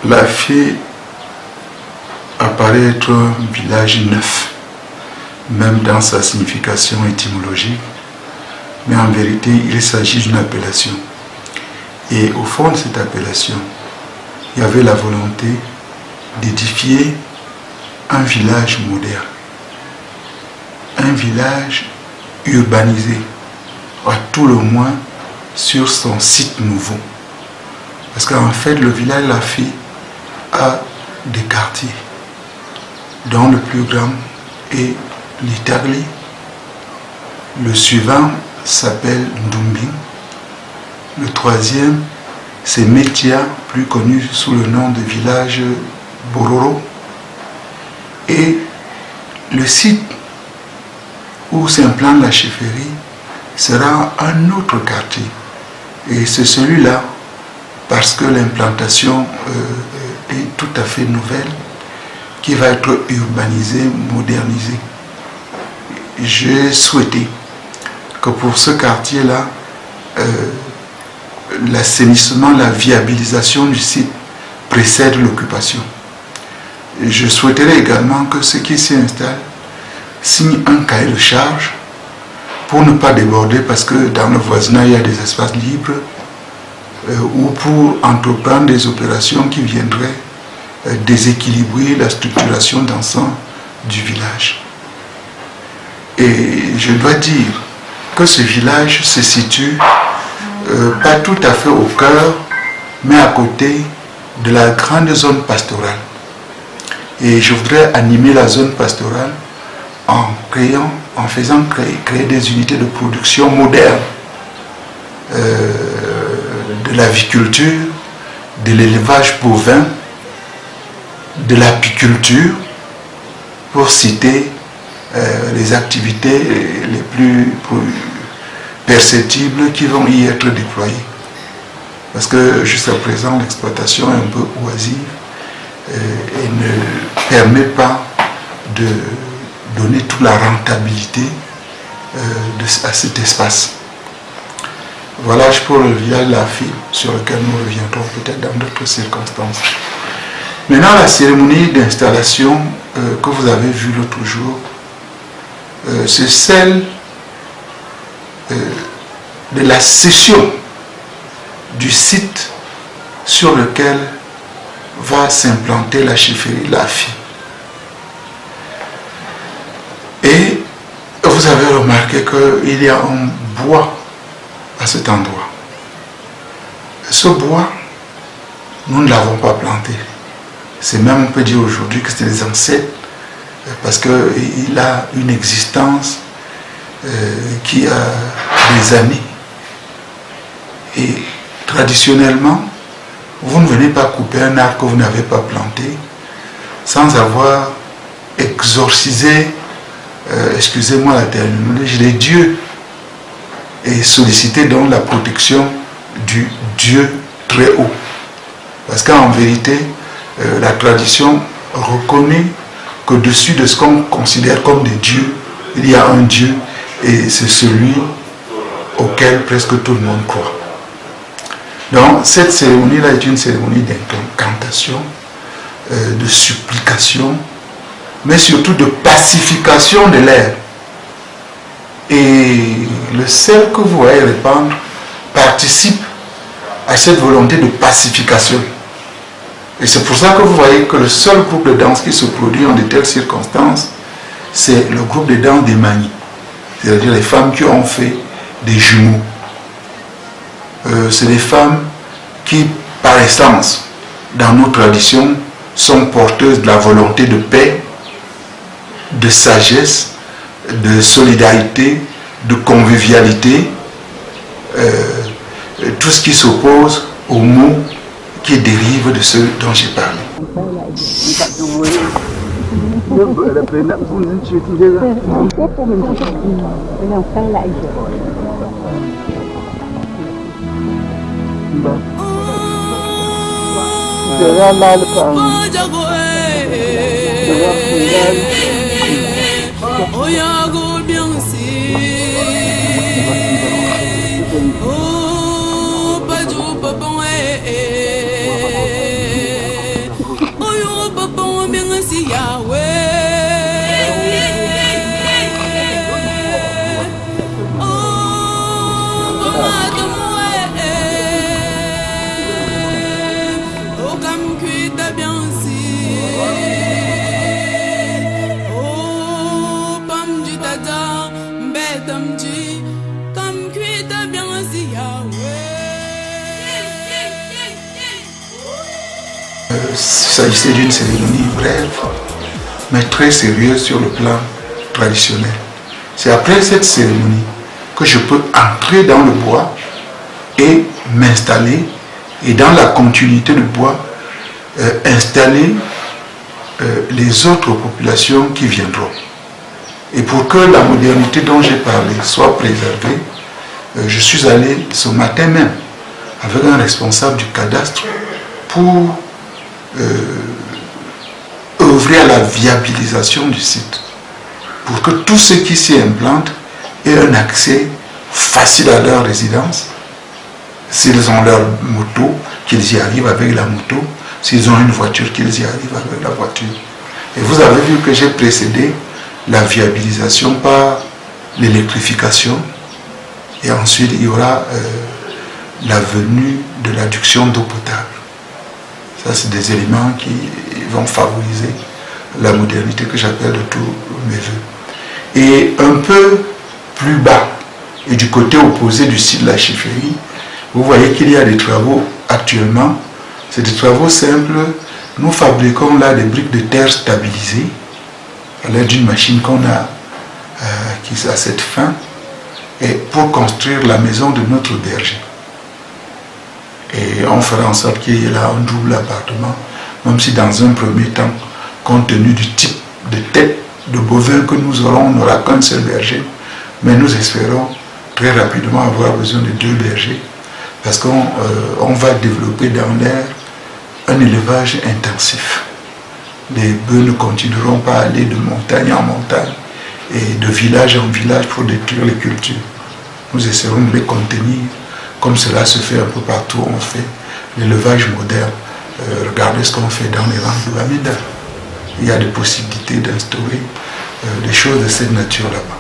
La fille apparaît être un village neuf, même dans sa signification étymologique, mais en vérité, il s'agit d'une appellation. Et au fond de cette appellation, il y avait la volonté d'édifier un village moderne, un village urbanisé, à tout le moins sur son site nouveau. Parce qu'en fait, le village La Fille a des quartiers, dont le plus grand est Litagli. Le suivant s'appelle Ndumbing. Le troisième, c'est Metia, plus connu sous le nom de village Bororo. Et le site où s'implante la chefferie sera un autre quartier. Et c'est celui-là, parce que l'implantation est tout à fait nouvelle, qui va être urbanisée, modernisée. J'ai souhaité que pour ce quartier-là, l'assainissement, la viabilisation du site précède l'occupation. Je souhaiterais également que ceux qui s'y installent signent un cahier de charge pour ne pas déborder, parce que dans le voisinage il y a des espaces libres, ou pour entreprendre des opérations qui viendraient déséquilibrer la structuration d'ensemble du village. Et je dois dire que ce village se situe pas tout à fait au cœur, mais à côté de la grande zone pastorale. Et je voudrais animer la zone pastorale en faisant créer des unités de production modernes, de l'aviculture, de l'élevage bovin, de l'apiculture, pour citer les activités les plus perceptibles qui vont y être déployées. Parce que jusqu'à présent, l'exploitation est un peu oisive et ne permet pas de donner toute la rentabilité à cet espace. Voilà pour le village La Fille, sur lequel nous reviendrons peut-être dans d'autres circonstances. Maintenant, la cérémonie d'installation que vous avez vue l'autre jour, c'est celle de la cession du site sur lequel va s'implanter la chefferie La Fille. Et vous avez remarqué qu'il y a un bois à cet endroit. Ce bois, nous ne l'avons pas planté. C'est même, on peut dire aujourd'hui que c'est des ancêtres, parce qu'il a une existence qui a des années. Et traditionnellement, vous ne venez pas couper un arbre que vous n'avez pas planté sans avoir exorcisé, excusez-moi la terminologie, les dieux, et solliciter donc la protection du Dieu très haut. Parce qu'en vérité, la tradition reconnaît qu'au-dessus de ce qu'on considère comme des dieux, il y a un Dieu, et c'est celui auquel presque tout le monde croit. Donc cette cérémonie-là est une cérémonie d'incantation, de supplication, mais surtout de pacification de l'air. Et le sel que vous voyez répandre participe à cette volonté de pacification. Et c'est pour ça que vous voyez que le seul groupe de danse qui se produit en de telles circonstances, c'est le groupe de danse des Mani. C'est-à-dire les femmes qui ont fait des jumeaux. C'est des femmes qui, par essence, dans nos traditions, sont porteuses de la volonté de paix, de sagesse, de solidarité, de convivialité, tout ce qui s'oppose aux mots qui dérivent de ce dont j'ai parlé. il s'agissait d'une cérémonie brève, mais très sérieuse sur le plan traditionnel. C'est après cette cérémonie que je peux entrer dans le bois et m'installer, et dans la continuité du bois, installer les autres populations qui viendront. Et pour que la modernité dont j'ai parlé soit préservée, je suis allé ce matin même avec un responsable du cadastre pour œuvrer à la viabilisation du site, pour que tous ceux qui s'y implantent aient un accès facile à leur résidence. S'ils ont leur moto, qu'ils y arrivent avec la moto. S'ils ont une voiture, qu'ils y arrivent avec la voiture. Et vous avez vu que j'ai précédé la viabilisation par l'électrification. Et ensuite, il y aura la venue de l'adduction d'eau potable. Ça, c'est des éléments qui vont favoriser la modernité que j'appelle de tous mes voeux. Et un peu plus bas, et du côté opposé du site de la chefferie, vous voyez qu'il y a des travaux actuellement. C'est des travaux simples. Nous fabriquons là des briques de terre stabilisées à l'aide d'une machine qu'on a qui a cette fin, et pour construire la maison de notre berger. Et on fera en sorte qu'il y ait là un double appartement, même si dans un premier temps, compte tenu du type de tête de bovin que nous aurons, on n'aura qu'un seul berger. Mais nous espérons très rapidement avoir besoin de 2 bergers, parce qu'on va développer dans l'air un élevage intensif. Les bœufs ne continueront pas à aller de montagne en montagne et de village en village pour détruire les cultures. Nous essaierons de les contenir, comme cela se fait un peu partout où on fait l'élevage moderne. Regardez ce qu'on fait dans les rangs de Bamenda. Il y a des possibilités d'instaurer des choses de cette nature là-bas.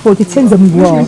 Faut que tu me vois.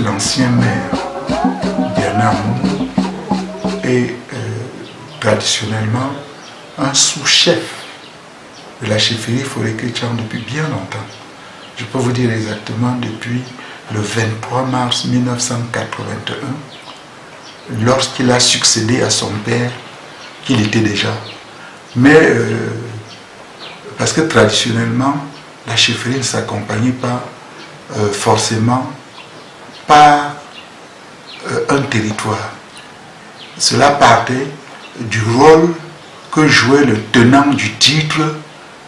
L'ancien maire Bernard Mou est traditionnellement un sous-chef de la chefferie Forêt-Chrétien depuis bien longtemps. Je peux vous dire exactement depuis le 23 mars 1981, lorsqu'il a succédé à son père, qu'il était déjà. Mais parce que traditionnellement, la chefferie ne s'accompagnait pas forcément par un territoire. Cela partait du rôle que jouait le tenant du titre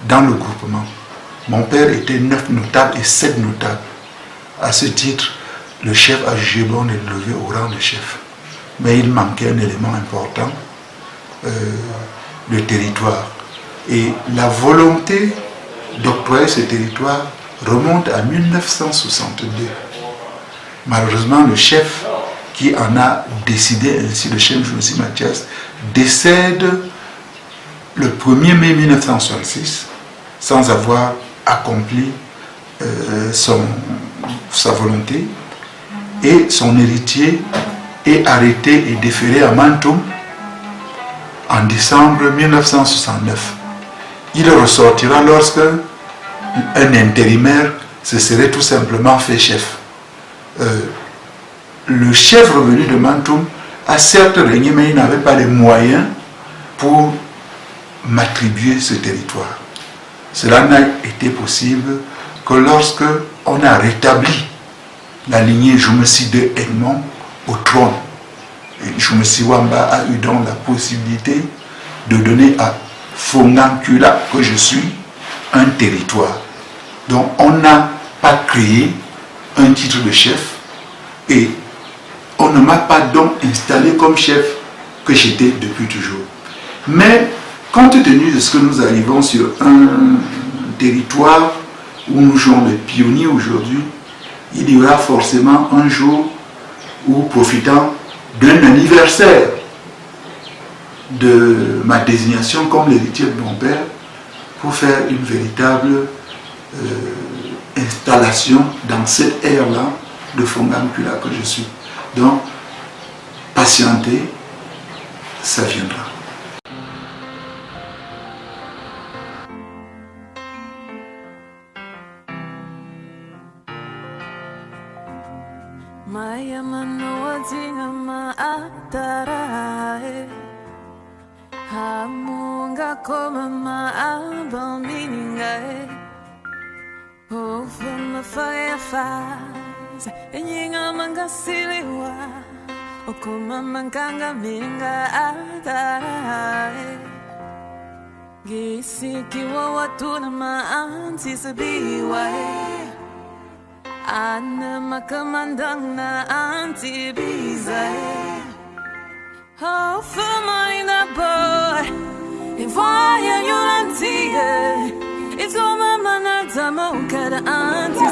dans le groupement. Mon père était 9 notables et 7 notables. À ce titre, le chef a jugé bon de le lever au rang de chef. Mais il manquait un élément important, le territoire. Et la volonté d'octroyer ce territoire remonte à 1962. Malheureusement, le chef qui en a décidé ainsi, le chef Josie Mathias, décède le 1er mai 1966 sans avoir accompli sa volonté, et son héritier est arrêté et déféré à Mantoum en décembre 1969. Il ressortira lorsque un intérimaire se serait tout simplement fait chef. Le chef revenu de Mantoum a certes régné, mais il n'avait pas les moyens pour m'attribuer ce territoire. Cela n'a été possible que lorsque on a rétabli la lignée Joumessi de Edmond au trône. Et Joumessi Wamba a eu donc la possibilité de donner à Fongankula, que je suis, un territoire. Donc on n'a pas créé un titre de chef et on ne m'a pas donc installé comme chef que j'étais depuis toujours. Mais compte tenu de ce que nous arrivons sur un territoire où nous jouons les pionniers aujourd'hui, il y aura forcément un jour où, profitant d'un anniversaire de ma désignation comme l'héritier de mon père, pour faire une véritable installation dans cette ère-là de Fongankula que je suis. Donc, patientez, ça viendra. Maya manoa zinga maatarae Hamunga koma maaba miningae Ofa mafaya faz Enyinga mangasiliwa Okoma mankanga minga atarae Gisikiwa watu na maanti sabiwae Ana makamandang na antibizay Oh, for my boy If I am your auntie It's all my man at the mocha the auntie